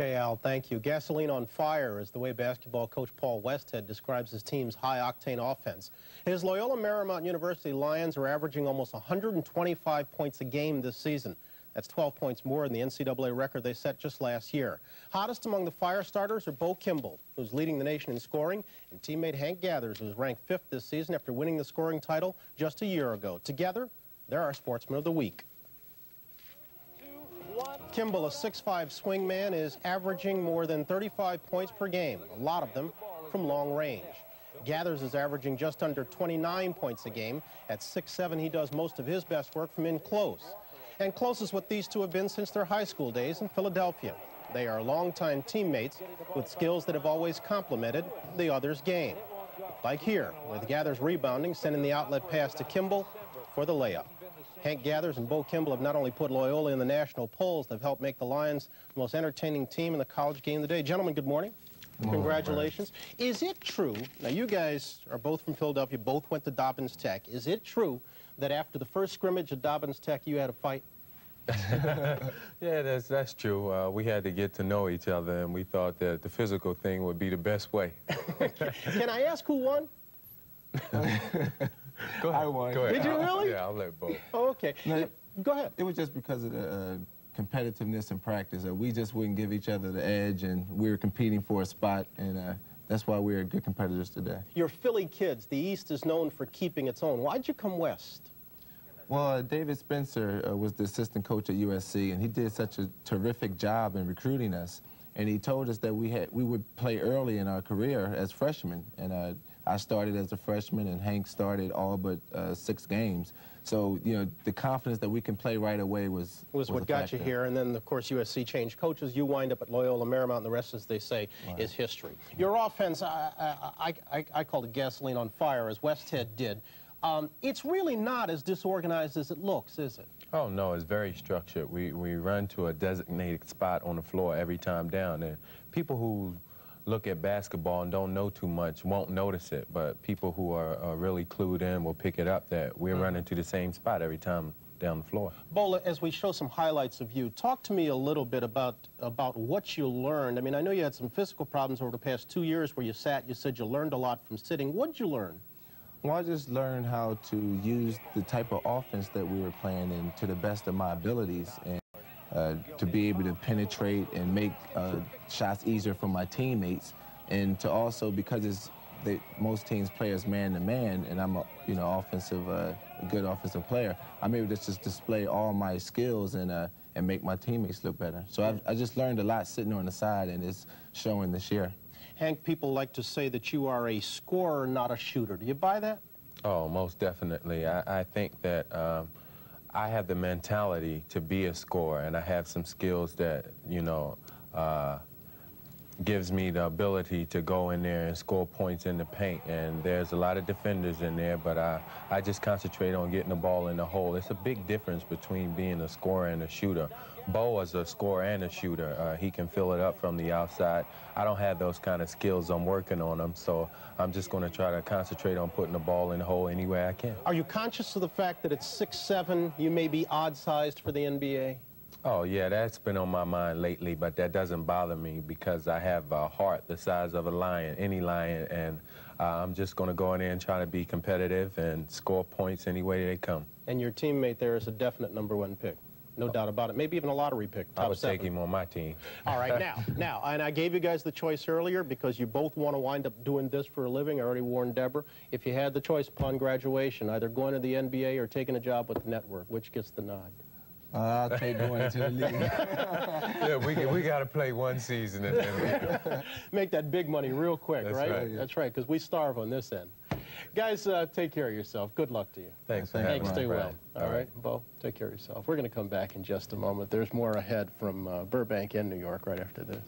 Okay, Al, thank you. Gasoline on fire is the way basketball coach Paul Westhead describes his team's high-octane offense. His Loyola Marymount University Lions are averaging almost 125 points a game this season. That's 12 points more than the NCAA record they set just last year. Hottest among the fire starters are Kimble, who's leading the nation in scoring, and teammate Hank Gathers, who's ranked 5th this season after winning the scoring title just a year ago. Together, they're our Sportsman of the Week. Kimble, a 6'5" swingman, is averaging more than 35 points per game, a lot of them from long range. Gathers is averaging just under 29 points a game. At 6'7", he does most of his best work from in close. And close is what these two have been since their high school days in Philadelphia. They are longtime teammates with skills that have always complemented the other's game. Like here, with Gathers rebounding, sending the outlet pass to Kimble for the layup. Hank Gathers and Kimble have not only put Loyola in the national polls, they've helped make the Lions the most entertaining team in the college game of the day. Gentlemen, good morning. Congratulations. Is it true, now you guys are both from Philadelphia, both went to Dobbins Tech. Is it true that after the first scrimmage at Dobbins Tech, you had a fight? Yeah, that's true. We had to get to know each other, and we thought that the physical thing would be the best way. Can I ask who won? Go ahead. I won. Go ahead. Did you really? Yeah, I'll let both. Oh, okay. No, go ahead. It was just because of the competitiveness in practice. We just wouldn't give each other the edge, and we were competing for a spot, and that's why we're good competitors today. You're Philly kids. The East is known for keeping its own. Why'd you come west? Well, David Spencer was the assistant coach at USC, and he did such a terrific job in recruiting us. And he told us that we would play early in our career as freshmen. And I started as a freshman, and Hank started all but 6 games. So, you know, the confidence that we can play right away was what got you here. And then, of course, USC changed coaches. You wind up at Loyola Marymount, and the rest, as they say, is history. Your offense, I called it gasoline on fire, as Westhead did. It's really not as disorganized as it looks, is it? Oh, no, it's very structured. We run to a designated spot on the floor every time down. And people who look at basketball and don't know too much won't notice it, but people who are really clued in will pick it up that we're running to the same spot every time down the floor. Bola, as we show some highlights of you, talk to me a little bit about what you learned. I mean, I know you had some physical problems over the past 2 years where you sat. You said you learned a lot from sitting. What did you learn? Well, I just learned how to use the type of offense that we were playing in to the best of my abilities, and to be able to penetrate and make shots easier for my teammates, and to also, because most teams play as man-to-man, and I'm a good offensive player, I'm able to just display all my skills and make my teammates look better. So I just learned a lot sitting on the side, and it's showing this year. Hank, people like to say that you are a scorer, not a shooter. Do you buy that? Oh, most definitely. I think that I have the mentality to be a scorer, and I have some skills that, you know, gives me the ability to go in there and score points in the paint. And there's a lot of defenders in there, but I just concentrate on getting the ball in the hole. It's a big difference between being a scorer and a shooter. Bo is a scorer and a shooter. He can fill it up from the outside. I don't have those kind of skills. I'm working on them, so I'm just going to try to concentrate on putting the ball in the hole any way I can. Are you conscious of the fact that at 6'7", you may be odd-sized for the NBA? Oh, yeah, that's been on my mind lately, but that doesn't bother me because I have a heart the size of a lion, any lion, and I'm just going to go in there and try to be competitive and score points any way they come. And your teammate there is a definite #1 pick. No doubt about it. Maybe even a lottery pick. I would take him on my team. All right, now, and I gave you guys the choice earlier because you both want to wind up doing this for a living. I already warned Deborah. If you had the choice upon graduation, either going to the NBA or taking a job with the network, which gets the nod? I'll take going to the league. Yeah, we got to play one season in the NBA. Make that big money real quick, That's right? right. That's right, because we starve on this end. Guys, take care of yourself. Good luck to you. Thanks. Thanks. Stay well. All right, Bo, take care of yourself. We're going to come back in just a moment. There's more ahead from Burbank and New York right after this.